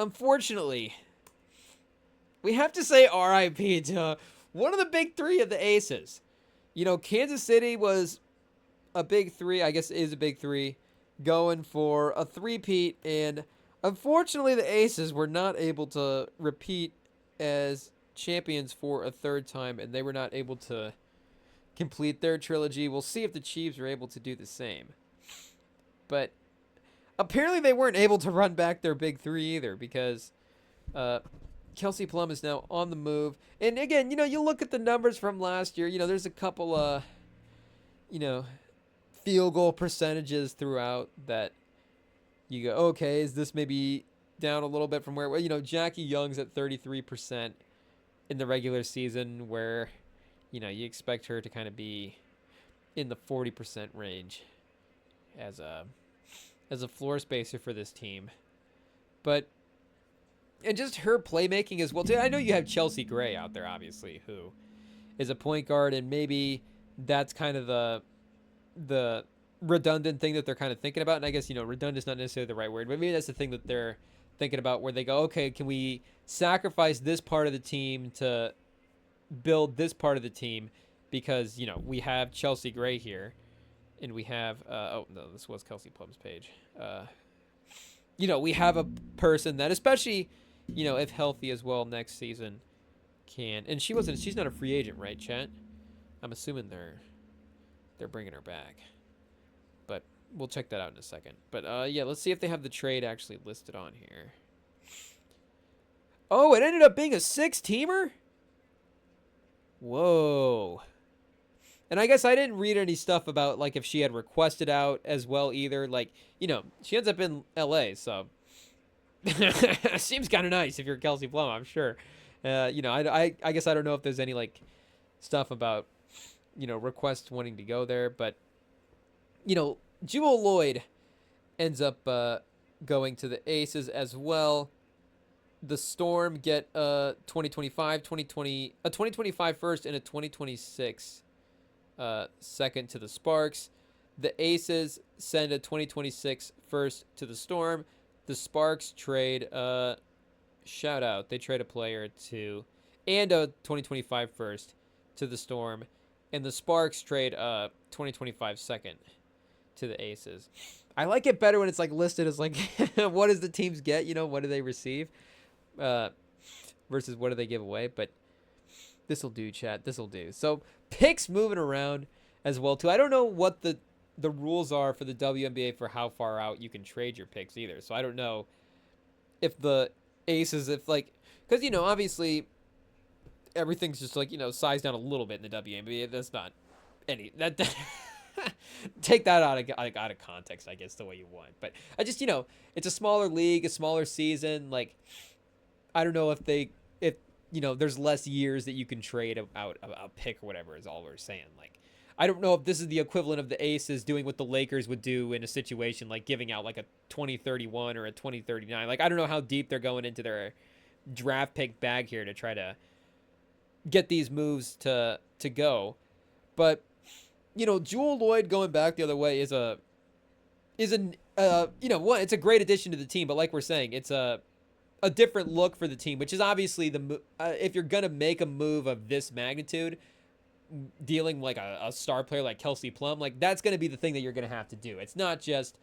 unfortunately, we have to say RIP to one of the big three of the Aces. You know, Kansas City was a big three, I guess is a big three, going for a three-peat, and unfortunately the Aces were not able to repeat as champions for a third time, and they were not able to complete their trilogy. We'll see if the Chiefs are able to do the same. But apparently they weren't able to run back their big three either, because Kelsey Plum is now on the move. And again, you know, you look at the numbers from last year, you know, there's a couple, you know, field goal percentages throughout that you go, okay, is this maybe down a little bit from where, you know, Jackie Young's at 33% in the regular season, where, you know, you expect her to kind of be in the 40% range as a floor spacer for this team. But, and just her playmaking as well, too. I know you have Chelsea Gray out there, obviously, who is a point guard, and maybe that's kind of the redundant thing that they're kind of thinking about. And I guess, you know, redundant is not necessarily the right word, but maybe that's the thing that they're thinking about, where they go, okay, can we sacrifice this part of the team to build this part of the team? Because, you know, we have Chelsea Gray here, and we have, oh, no, this was Kelsey Plum's page. You know, we have a person that, especially, you know, if healthy as well next season, can, and she's not a free agent, right, Chet? I'm assuming they're bringing her back, but we'll check that out in a second. But yeah, let's see if they have the trade actually listed on here. Oh, it ended up being a 6-teamer? Whoa. And I guess I didn't read any stuff about, like, if she had requested out as well either. Like, you know, she ends up in LA, so seems kind of nice if you're Kelsey Plum, I'm sure. You know, I guess I don't know if there's any, like, stuff about, you know, requests wanting to go there. But, you know, Jewel Lloyd ends up going to the Aces as well. The Storm get a 2025 first and a 2026 second to the Sparks. The Aces send a 2026 first to the Storm. The Sparks trade shout out. They trade a player to and a 2025 first to the Storm, and the Sparks trade a 2025 second to the Aces. I like it better when it's like listed as like what does the teams get, you know, what do they receive versus what do they give away. But this'll do, chat. This'll do. So picks moving around as well too. I don't know what the rules are for the WNBA for how far out you can trade your picks either. So I don't know if the Aces, if like, because, you know, obviously everything's just like, you know, sized down a little bit in the WNBA. That's not any that take that out of context, I guess, the way you want. But I just, you know, it's a smaller league, a smaller season. Like, I don't know if you know, there's less years that you can trade out a pick or whatever is all we're saying. Like, I don't know if this is the equivalent of the Aces doing what the Lakers would do in a situation like giving out like a 2031 or a 2039. Like, I don't know how deep they're going into their draft pick bag here to try to get these moves to go. But, you know, Jewel Lloyd going back the other way is a you know, one, it's a great addition to the team, but like we're saying, it's a different look for the team, which is obviously if you're going to make a move of this magnitude, dealing like a star player like Kelsey Plum, like that's going to be the thing that you're going to have to do. It's not just,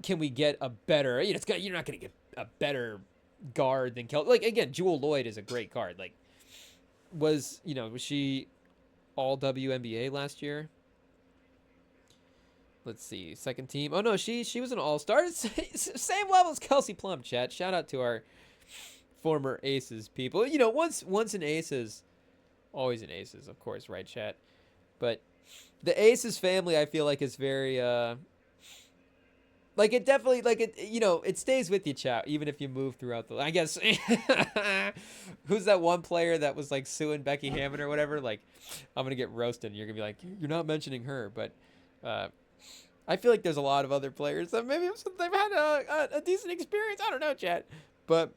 can we get a better, you know, you're not going to get a better guard than Kelsey. Like, again, Jewel Lloyd is a great guard. Like, was she all WNBA last year? Let's see, second team. Oh no, she was an all-star. Same level as Kelsey Plum, chat. Shout out to our former Aces people. You know, once an Aces, always an Aces, of course, right, chat? But the Aces family, I feel like, is very like, it definitely, like, it, you know, it stays with you, chat, even if you move throughout the, I guess. Who's that one player that was like suing Becky Hammon or whatever? Like, I'm gonna get roasted and you're gonna be like, you're not mentioning her. But I feel like there's a lot of other players that maybe they've had a decent experience. I don't know, chat. But,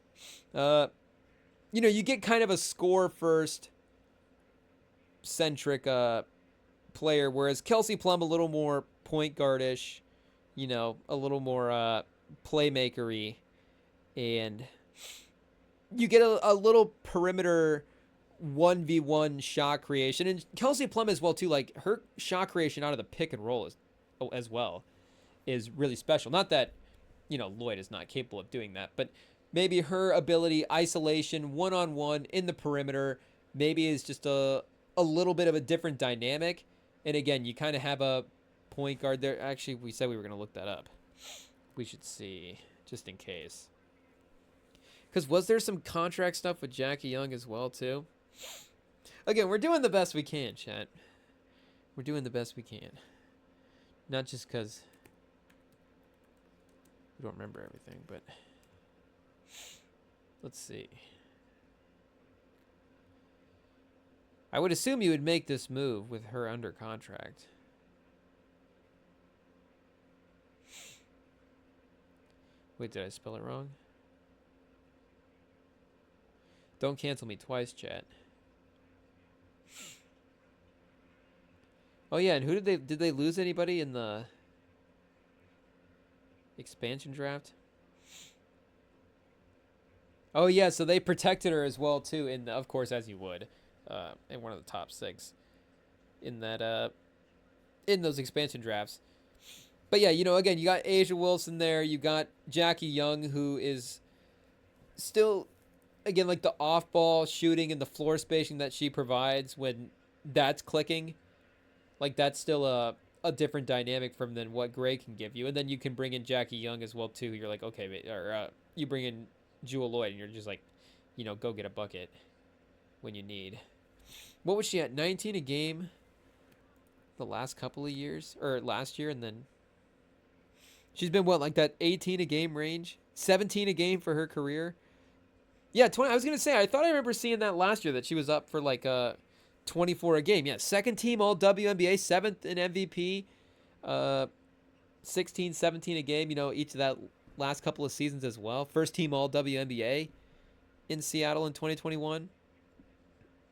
you know, you get kind of a score first centric player, whereas Kelsey Plum a little more point guardish, you know, a little more playmakery. And you get a little perimeter 1v1 shot creation. And Kelsey Plum as well, too. Like, her shot creation out of the pick and roll as well is really special. Not that, Lloyd is not capable of doing that, but maybe her ability, isolation, one-on-one in the perimeter, maybe is just a little bit of a different dynamic. And again, you kind of have a point guard there. Actually, we said we were going to look that up. We should see, just in case. Because was there some contract stuff with Jackie Young as well, too? Again, we're doing the best we can, chat. We're doing the best we can. Not just because we don't remember everything, but let's see. I would assume you would make this move with her under contract. Wait, did I spell it wrong? Don't cancel me twice, chat. Oh yeah, and who did they lose anybody in the expansion draft? Oh yeah, so they protected her as well too, of course, as you would, in one of the top 6 in that in those expansion drafts. But yeah, again, you got Asia Wilson there, you got Jackie Young, who is still, again, like the off-ball shooting and the floor spacing that she provides when that's clicking. Like, that's still a different dynamic from than what Gray can give you. And then you can bring in Jackie Young as well, too. You're like, okay, or you bring in Jewel Lloyd, and you're just like, go get a bucket when you need. What was she at? 19 a game the last couple of years? Or last year, and then she's been, what, like that 18 a game range? 17 a game for her career? Yeah, 20. I was going to say, I thought I remember seeing that last year, that she was up for like 24 a game. Yeah, second team all WNBA, 7th in MVP, 16, 17 a game, each of that last couple of seasons as well. First team all WNBA in Seattle in 2021.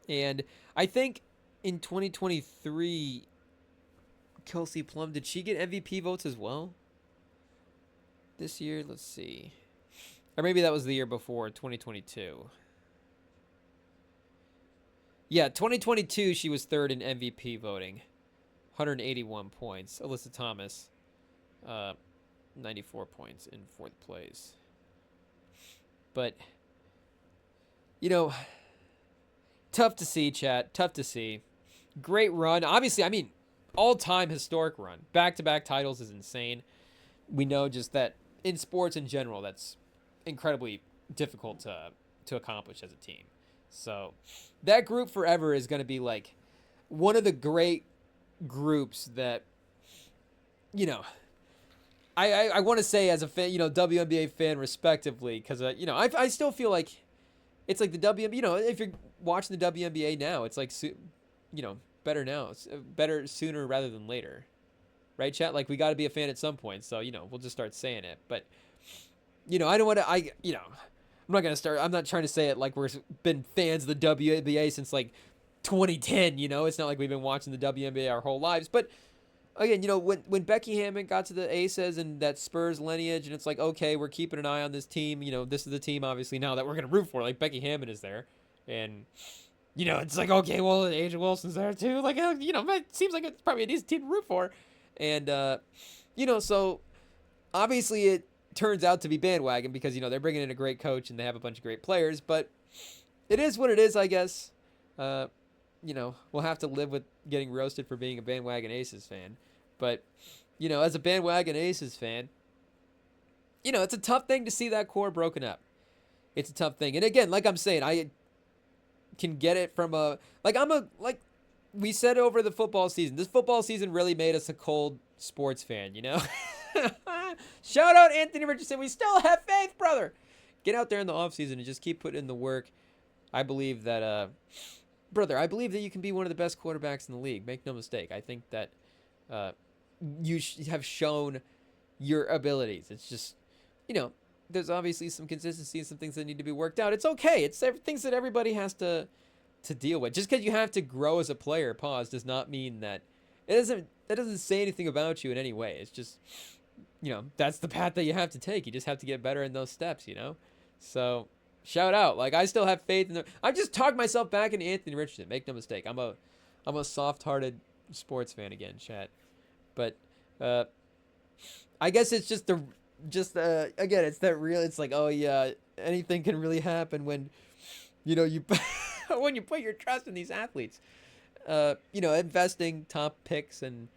And I think in 2023, Kelsey Plum, did she get MVP votes as well? This year, let's see. Or maybe that was the year before, 2022. Yeah, 2022, she was 3rd in MVP voting. 181 points. Alyssa Thomas, 94 points in 4th place. But, tough to see, chat. Tough to see. Great run. Obviously, I mean, all-time historic run. Back-to-back titles is insane. We know just that in sports in general, that's incredibly difficult to accomplish as a team. So that group forever is going to be like one of the great groups that, I want to say as a fan, WNBA fan respectively, because, I still feel like it's like the WNBA, if you're watching the WNBA now, it's like, better now. It's better sooner rather than later. Right, chat? Like, we got to be a fan at some point. So, we'll just start saying it. But, I don't want to, I'm not going to start. I'm not trying to say it like we've been fans of the WNBA since like 2010. It's not like we've been watching the WNBA our whole lives. But again, when Becky Hammon got to the Aces and that Spurs lineage, and it's like, okay, we're keeping an eye on this team. This is the team obviously now that we're going to root for. Like, Becky Hammon is there. And, it's like, okay, well, Asia Wilson's there too. Like, it seems like it's probably a decent team to root for. And, so obviously it turns out to be bandwagon because, they're bringing in a great coach and they have a bunch of great players, but it is what it is, I guess. We'll have to live with getting roasted for being a bandwagon Aces fan. But, as a bandwagon Aces fan, it's a tough thing to see that core broken up. It's a tough thing. And again, like I'm saying, I can get it from we said over the football season, this football season really made us a cold sports fan, Shout out Anthony Richardson. We still have faith, brother. Get out there in the offseason and just keep putting in the work. I believe that, brother, I believe that you can be one of the best quarterbacks in the league. Make no mistake. I think that you have shown your abilities. It's just, there's obviously some consistency and some things that need to be worked out. It's okay. It's things that everybody has to deal with. Just because you have to grow as a player, does not mean that that doesn't say anything about you in any way. It's just, that's the path that you have to take. You just have to get better in those steps, So shout out. Like, I still have faith in them. I just talked myself back into Anthony Richardson. Make no mistake. I'm a soft-hearted sports fan again, chat. But I guess it's just again, it's that real. It's like, oh yeah, anything can really happen when, you when you put your trust in these athletes. Investing top picks and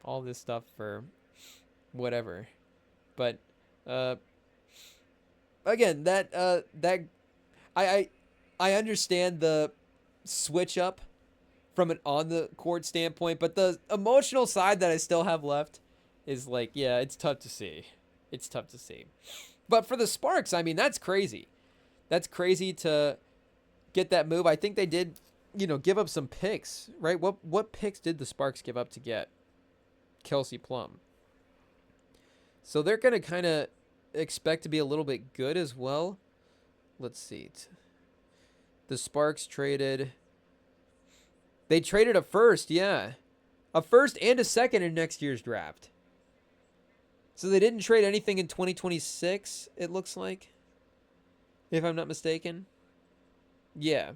all this stuff for whatever. But again, that I understand the switch up from an on the court standpoint, but the emotional side that I still have left is like, yeah, it's tough to see. It's tough to see. But for the Sparks, I mean, that's crazy. That's crazy to get that move. I think they did, give up some picks, right? What picks did the Sparks give up to get Kelsey Plum? So they're going to kind of expect to be a little bit good as well. Let's see. The Sparks traded a first, yeah. A first and a second in next year's draft. So they didn't trade anything in 2026, it looks like. If I'm not mistaken. Yeah.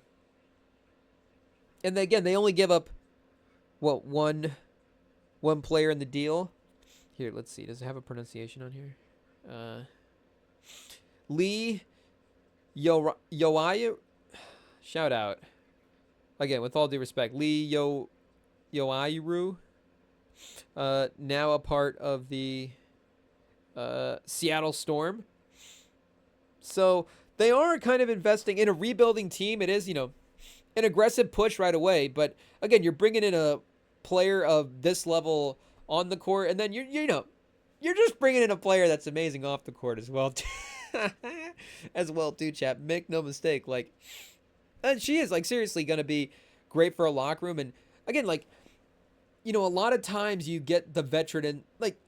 And again, they only give up, one player in the deal. Here, let's see. Does it have a pronunciation on here? Lee Yoayu. Shout out. Again, with all due respect, Lee Yoayu. Now a part of the Seattle Storm. So they are kind of investing in a rebuilding team. It is, an aggressive push right away. But again, you're bringing in a player of this level on the court, and then you're just bringing in a player that's amazing off the court as well. As well, too, chap. Make no mistake. Like, and she is, like, seriously going to be great for a locker room. And again, like, a lot of times you get the veteran, and like,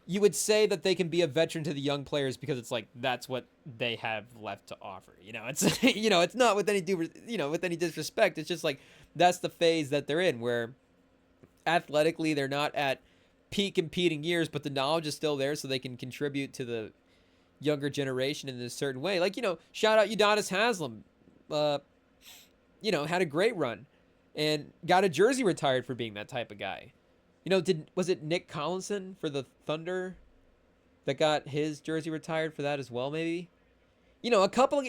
you would say that they can be a veteran to the young players because it's like that's what they have left to offer. It's it's not with any with any disrespect. It's just like that's the phase that they're in, where athletically they're not at peak competing years, but the knowledge is still there, so they can contribute to the younger generation in a certain way. Like, shout out Udonis Haslem, had a great run and got a jersey retired for being that type of guy. Was it Nick Collinson for the Thunder that got his jersey retired for that as well, maybe? A couple of,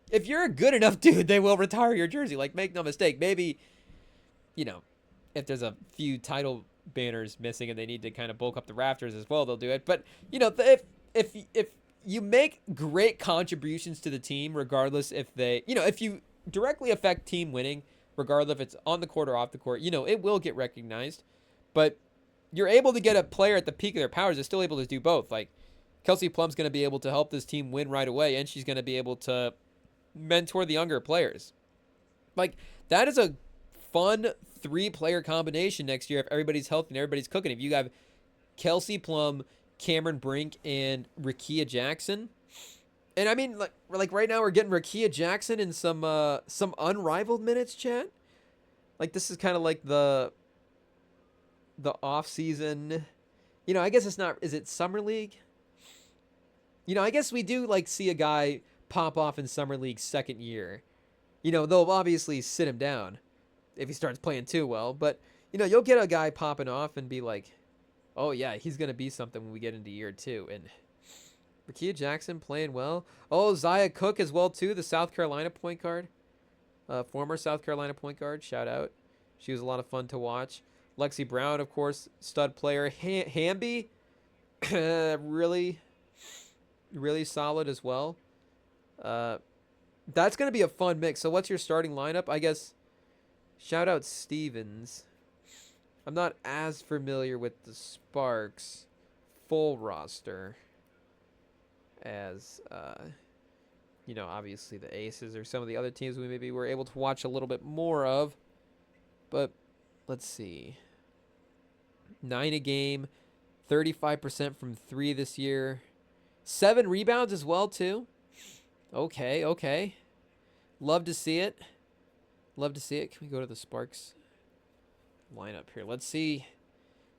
if you're a good enough dude, they will retire your jersey. Like, make no mistake. Maybe, if there's a few title banners missing and they need to kind of bulk up the rafters as well, they'll do it. But, if you make great contributions to the team, regardless if they, if you directly affect team winning, regardless if it's on the court or off the court, it will get recognized. But you're able to get a player at the peak of their powers that's still able to do both. Like, Kelsey Plum's going to be able to help this team win right away, and she's going to be able to mentor the younger players. Like, that is a fun 3-player combination next year if everybody's healthy and everybody's cooking. If you have Kelsey Plum, Cameron Brink, and Rickea Jackson. And I mean, like right now we're getting Rickea Jackson in some unrivaled minutes, chat. Like, this is kind of like the off season, I guess it's not, is it summer league? I guess we do like see a guy pop off in summer league second year. They'll obviously sit him down if he starts playing too well, but you'll get a guy popping off and be like, oh yeah, he's going to be something when we get into year 2. And Rickea Jackson playing well. Oh, Zaya Cook as well too, the South Carolina point guard. Former South Carolina point guard, shout out. She was a lot of fun to watch. Lexi Brown, of course, stud player. Hamby, really, really solid as well. That's going to be a fun mix. So what's your starting lineup? I guess, shout out Stevens. I'm not as familiar with the Sparks full roster as, obviously the Aces or some of the other teams we maybe were able to watch a little bit more of. But let's see. 9 a game, 35% from 3 this year. 7 rebounds as well, too. Okay. Love to see it. Can we go to the Sparks lineup here? Let's see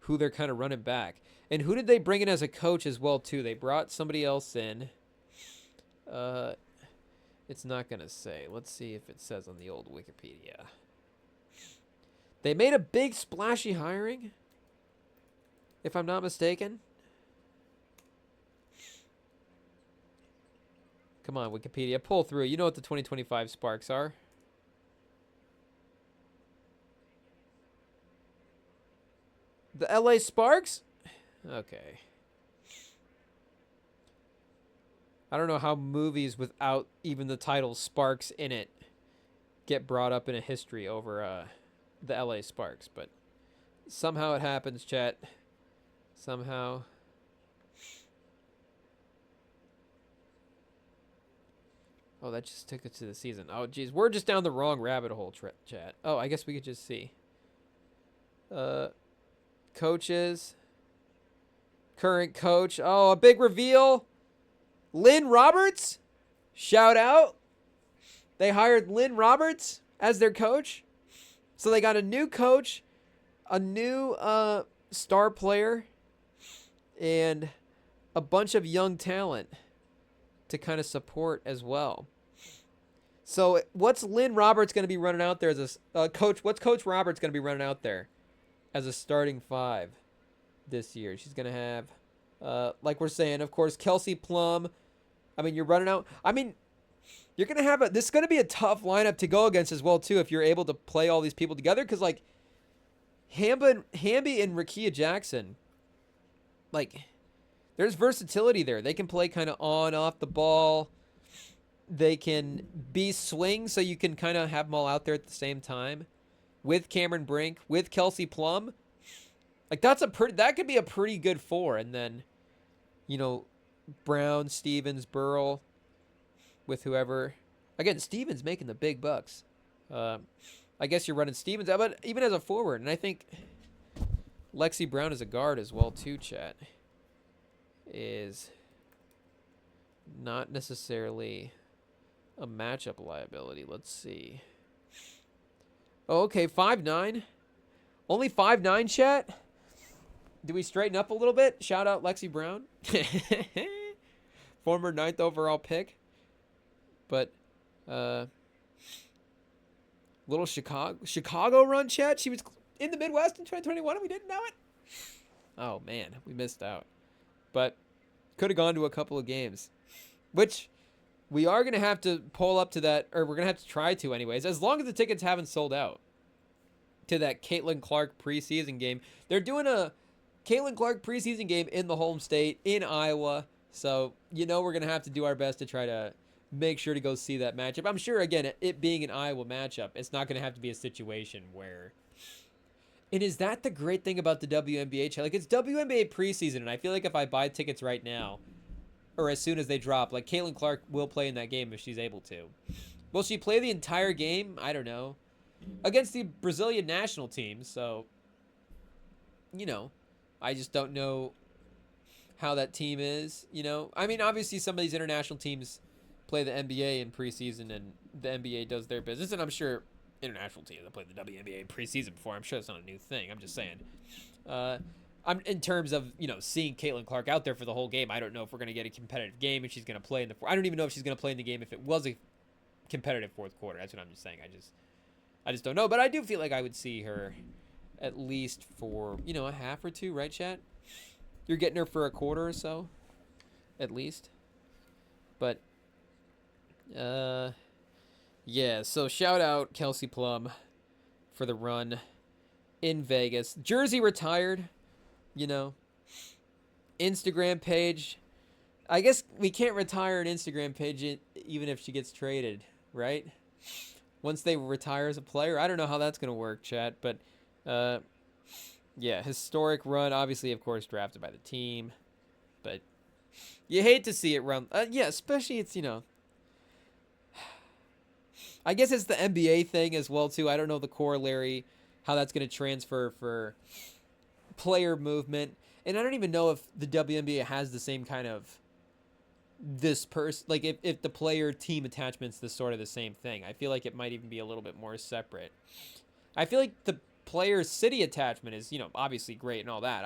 who they're kind of running back. And who did they bring in as a coach as well, too? They brought somebody else in. It's not going to say. Let's see if it says on the old Wikipedia. They made a big splashy hiring, if I'm not mistaken. Come on, Wikipedia, pull through. You know what the 2025 Sparks are. The LA Sparks? Okay. I don't know how movies without even the title Sparks in it get brought up in a history over the LA Sparks, but somehow it happens, chat. Somehow. Oh, that just took it to the season. Oh, geez. We're just down the wrong rabbit hole, chat. Oh, I guess we could just see. Coaches. Current coach. Oh, a big reveal. Lynn Roberts. Shout out. They hired Lynn Roberts as their coach. So they got a new coach, a new star player, and a bunch of young talent to kind of support as well. So what's Lynn Roberts going to be running out there as a coach? What's Coach Roberts going to be running out there as a starting five this year? She's going to have, like we're saying, of course, Kelsey, Plum. I mean, you're running out. I mean, you're going to have this is going to be a tough lineup to go against as well, too, if you're able to play all these people together. Because, like, Hamby and Rakia Jackson, like, there's versatility there. They can play kind of on, off the ball. They can be swing, so you can kind of have them all out there at the same time. With Cameron Brink, with Kelsey Plum. Like, that could be a pretty good four. And then, you know, Brown, Stevens, Burrell, with whoever. Again, Stevens making the big bucks. I guess you're running Stevens out, but even as a forward. And I think Lexi Brown as a guard as well, too, chat, is not necessarily a matchup liability. Let's see. Oh, okay, 5'9". Only 5'9", chat? Do we straighten up a little bit? Shout out Lexi Brown. Former 9th overall pick. But, little Chicago run, chat? She was in the Midwest in 2021 and we didn't know it? Oh, man, we missed out. But could have gone to a couple of games. Which we are going to have to pull up to that, or we're going to have to try to anyways, as long as the tickets haven't sold out, to that Caitlin Clark preseason game. They're doing a Caitlin Clark preseason game in the home state in Iowa. So, you know, we're going to have to do our best to try to make sure to go see that matchup. I'm sure, again, it being an Iowa matchup, it's not going to have to be a situation where... And is that the great thing about the WNBA? Like, it's WNBA preseason, and I feel like if I buy tickets right now, or as soon as they drop, like, Caitlin Clark will play in that game if she's able to. Will she play the entire game? I don't know. Against the Brazilian national team, so, you know, I just don't know how that team is, you know. I mean, obviously some of these international teams play the NBA in preseason, and the NBA does their business, and I'm sure international teams have played the WNBA in preseason before. I'm sure it's not a new thing. I'm just saying. I'm in terms of, you know, seeing Caitlin Clark out there for the whole game. I don't know if we're going to get a competitive game, if she's going to play in the... I don't even know if she's going to play in the game if it was a competitive fourth quarter. That's what I'm just saying. I just don't know. But I do feel like I would see her at least for, you know, a half or two, right, chat? You're getting her for a quarter or so, at least. But, yeah, so shout out Kelsey Plum for the run in Vegas. Jersey retired, you know. Instagram page. I guess we can't retire an Instagram page even if she gets traded, right? Once they retire as a player. I don't know how that's going to work, chat. But, yeah, historic run. Obviously, of course, drafted by the team. But you hate to see it run. Yeah, especially it's, you know. I guess it's the NBA thing as well, too. I don't know the corollary, how that's going to transfer for player movement. And I don't even know if the WNBA has the same kind of this person, like if the player team attachment's the sort of the same thing. I feel like it might even be a little bit more separate. I feel like the player city attachment is, you know, obviously great and all that.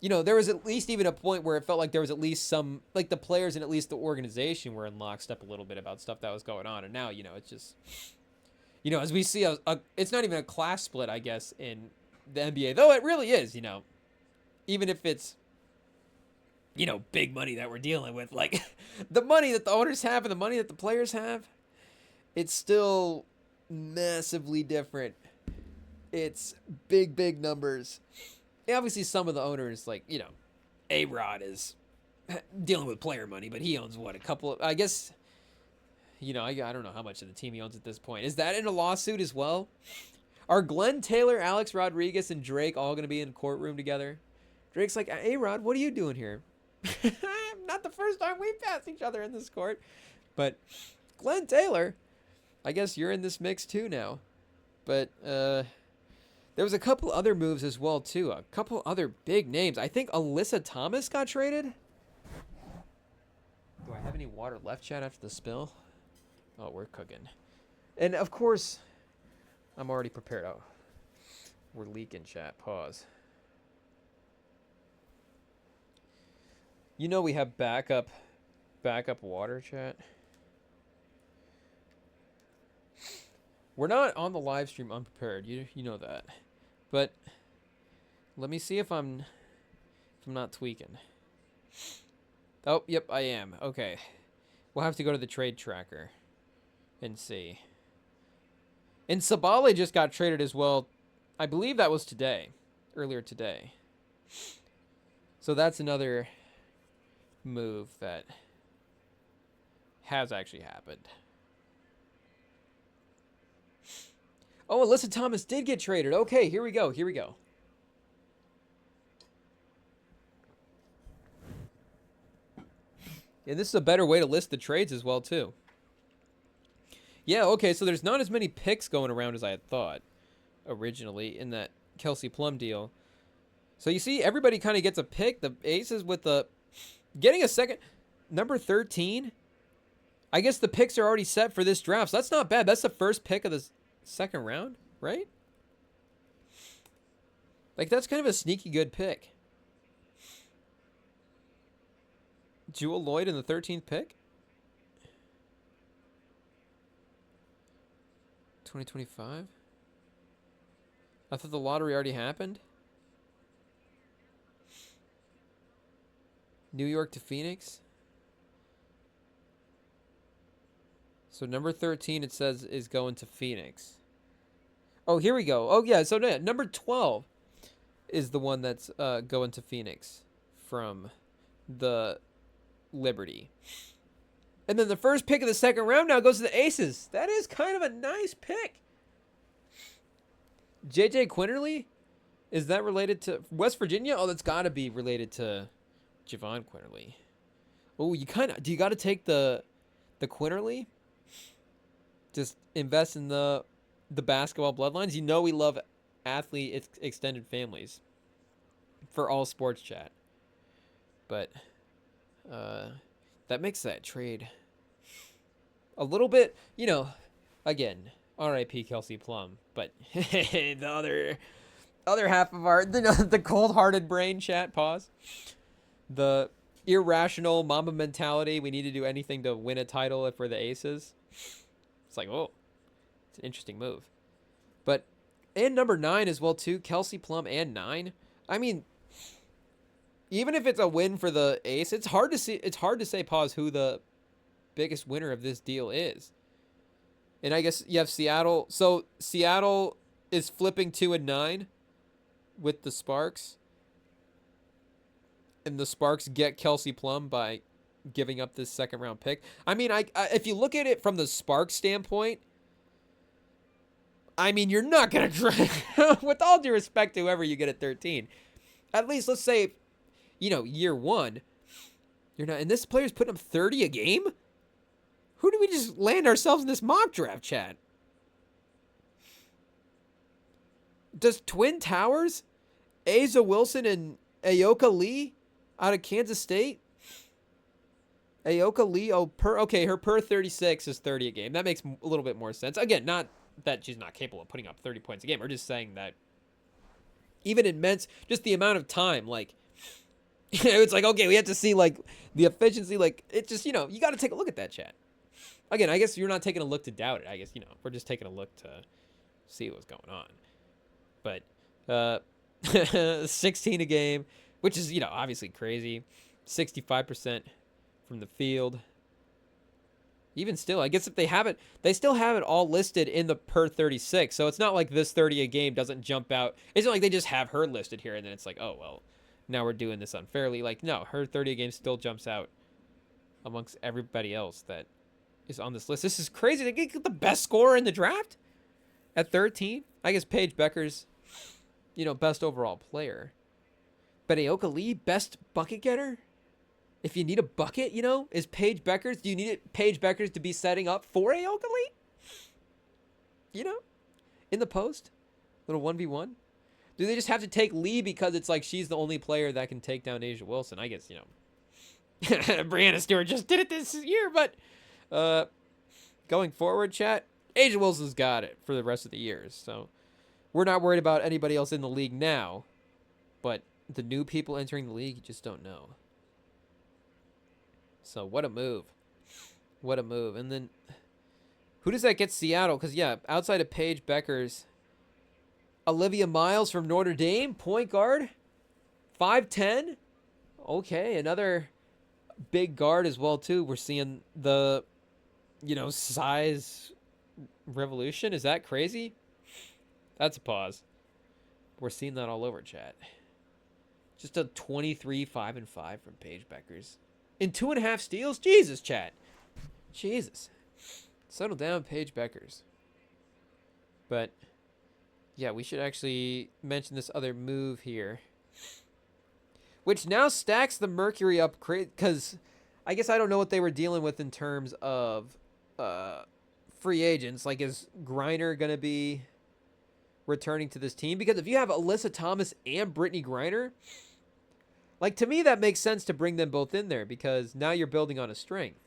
you know, there was at least even a point where it felt like there was at least some, like the players and at least the organization were in lockstep a little bit about stuff that was going on. And now, you know, it's just, you know, as we see, it's not even a class split, I guess, in the NBA, though it really is, you know, even if it's, you know, big money that we're dealing with, like the money that the owners have and the money that the players have, it's still massively different. It's big, big numbers. Yeah, obviously, some of the owners, like, you know, A-Rod is dealing with player money, but he owns, what, a couple of, I guess, you know, I don't know how much of the team he owns at this point. Is that in a lawsuit as well? Are Glenn Taylor, Alex Rodriguez, and Drake all going to be in a courtroom together? Drake's like, A-Rod, what are you doing here? Not the first time we passed each other in this court. But Glenn Taylor, I guess you're in this mix too now. But there was a couple other moves as well too. A couple other big names. I think Alyssa Thomas got traded. Do I have any water left, chat, after the spill? Oh, we're cooking. And of course, I'm already prepared. Oh, we're leaking, chat. Pause. You know we have backup water, chat. We're not on the live stream unprepared. You know that. But let me see if I'm not tweaking. Oh, yep, I am. Okay. We'll have to go to the trade tracker and see. And Sabale just got traded as well. I believe that was today. Earlier today. So that's another move that has actually happened. Oh, Alyssa Thomas did get traded. Okay, here we go. Here we go. And this is a better way to list the trades as well, too. Yeah, okay, so there's not as many picks going around as I had thought originally in that Kelsey Plum deal. So you see, everybody kind of gets a pick. The Aces with the getting a second, number 13. I guess the picks are already set for this draft, so that's not bad. That's the first pick of the second round, right? Like, that's kind of a sneaky good pick. Jewel Lloyd in the 13th pick? 2025? I thought the lottery already happened. New York to Phoenix. So number 13, it says, is going to Phoenix. Oh, here we go. Oh, yeah. So number 12 is the one that's going to Phoenix from the Liberty. And then the first pick of the second round now goes to the Aces. That is kind of a nice pick. J.J. Quinterly? Is that related to West Virginia? Oh, that's got to be related to Javon Quinterly. Oh, do you got to take the Quinterly? Just invest in the basketball bloodlines. You know we love athlete extended families for all sports, chat. But that makes that trade a little bit, you know, again, R.I.P. Kelsey Plum. But the other half of our, the cold-hearted brain, chat, pause. The irrational Mamba mentality, we need to do anything to win a title if we're the Aces. It's like, oh, it's an interesting move. But, and number 9 as well, too. Kelsey Plum and 9. I mean, even if it's a win for the Ace, it's hard to say, pause, who the biggest winner of this deal is. And I guess you have Seattle. So, Seattle is flipping 2 and 9 with the Sparks. And the Sparks get Kelsey Plum by giving up this second round pick. I mean, I if you look at it from the Sparks standpoint, I mean, you're not going to try, with all due respect to whoever you get at 13, at least let's say, you know, year one, you're not, and this player's putting up 30 a game? Who do we just land ourselves in this mock draft, chat? Does Twin Towers, Asa Wilson, and Ayoka Lee out of Kansas State? Ayoka Lee, her per 36 is 30 a game. That makes a little bit more sense. Again, not that she's not capable of putting up 30 points a game. We're just saying that even in men's, just the amount of time, like, It's like, okay, we have to see like the efficiency. Like it just, you know, you got to take a look at that, chat. Again, I guess you're not taking a look to doubt it. I guess, you know, we're just taking a look to see what's going on. But 16 a game, which is, you know, obviously crazy. 65% from the field. Even still, I guess if they have it, they still have it all listed in the per 36. So it's not like this 30 a game doesn't jump out. It's not like they just have her listed here and then it's like, oh, well, now we're doing this unfairly. Like, no, her 30 a game still jumps out amongst everybody else that is on this list. This is crazy. They get the best scorer in the draft at 13. I guess Paige Becker's, you know, best overall player. But Aoka Lee, best bucket getter? If you need a bucket, you know, is Paige Beckers. Do you need Paige Beckers to be setting up for Aoka Lee? You know, in the post, little 1v1. Do they just have to take Lee because it's like she's the only player that can take down Asia Wilson? I guess, you know, Brianna Stewart just did it this year, but going forward, chat, Asia Wilson's got it for the rest of the years. So we're not worried about anybody else in the league now, but the new people entering the league, you just don't know. So what a move. What a move. And then who does that get Seattle? Because, yeah, outside of Paige Beckers, Olivia Miles from Notre Dame, point guard, 5'10". Okay, another big guard as well, too. We're seeing the, you know, size revolution. Is that crazy? That's a pause. We're seeing that all over, chat. Just a 23, 5-5 from Paige Beckers. In 2.5 steals? Jesus, chat. Jesus. Settle down, Paige Beckers. But, yeah, we should actually mention this other move here. Which now stacks the Mercury up, because I guess I don't know what they were dealing with in terms of free agents. Like, is Griner going to be returning to this team? Because if you have Alyssa Thomas and Brittany Griner, like, to me, that makes sense to bring them both in there because now you're building on a strength.